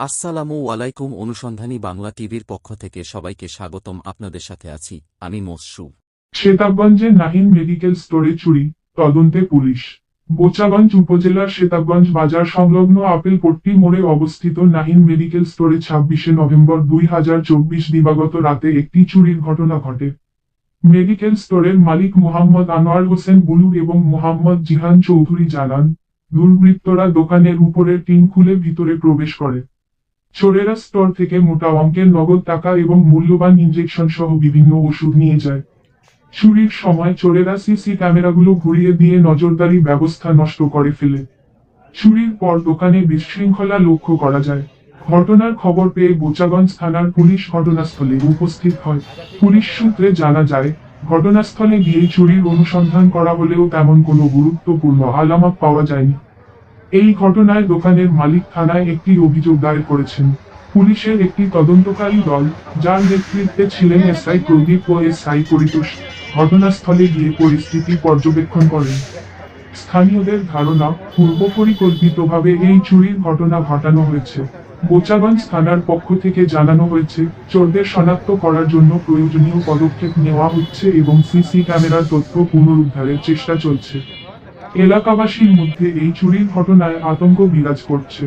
আসসালামু আলাইকুম। অনুসন্ধানী বাংলা টিভির পক্ষ থেকে সবাইকে স্বাগতম। আপনাদের সাথে আছি আমি মসরু। সেতাবগঞ্জে নাহিন মেডিকেল স্টোরে চুরি, তদন্তে পুলিশ। বোচাগঞ্জ উপজেলার সেতাবগঞ্জ বাজার সংলগ্ন আপেলপট্টি মোড়ে অবস্থিত নাহিন মেডিকেল স্টোরে 26শে নভেম্বর 2024 দিবাগত রাতে একটি চুরির ঘটনা ঘটে। মেডিকেল স্টোরের মালিক মোহাম্মদ আনোয়ার হোসেন বুলু এবং মোহাম্মদ জিহান চৌধুরী জানান, দুর্বৃত্তরা দোকানের উপরের টিন খুলে ভিতরে প্রবেশ করে। চোরেরা স্টোর থেকে মোটা অঙ্কের নগদ টাকা এবং মূল্যবান ইনজেকশন সহ বিভিন্ন ওষুধ নিয়ে যায়। চুরির সময় চোরেরা সিসি ক্যামেরাগুলো ঘুরিয়ে দিয়ে নজরদারি ব্যবস্থা নষ্ট করে ফেলে। চুরির পর দোকানে বিশৃঙ্খলা লক্ষ্য করা যায়। ঘটনার খবর পেয়ে বোচাগঞ্জ থানার পুলিশ ঘটনাস্থলে উপস্থিত হয়। পুলিশ সূত্রে জানা যায়, ঘটনাস্থলে গিয়ে চুরির অনুসন্ধান করা হলেও তেমন কোনো গুরুত্বপূর্ণ আলামত পাওয়া যায়নি। এই ঘটনায় দোকানের মালিক থানায় একটি অভিযোগ দায়ের করেছেন। পুলিশের একটি তদন্তকারী দল, যার নেতৃত্বে ছিলেন এসআই প্রদীপ ও এসআই পরিতোষ, ঘটনাস্থলে গিয়ে পরিস্থিতি পর্যবেক্ষণ করেন। স্থানীয়দের ধারণা, পূর্বপরিকল্পিতভাবে এই চুরির ঘটনা ঘটানো হয়েছে। বোচাগঞ্জ থানার পক্ষ থেকে জানানো হয়েছে, চোরদের শনাক্ত করার জন্য প্রয়োজনীয় পদক্ষেপ নেওয়া হচ্ছে এবং সিসি ক্যামেরার তথ্য পুনরুদ্ধারের চেষ্টা চলছে। এলাকাবাসীর মধ্যে এই চুরির ঘটনায় আতঙ্ক বিরাজ করছে।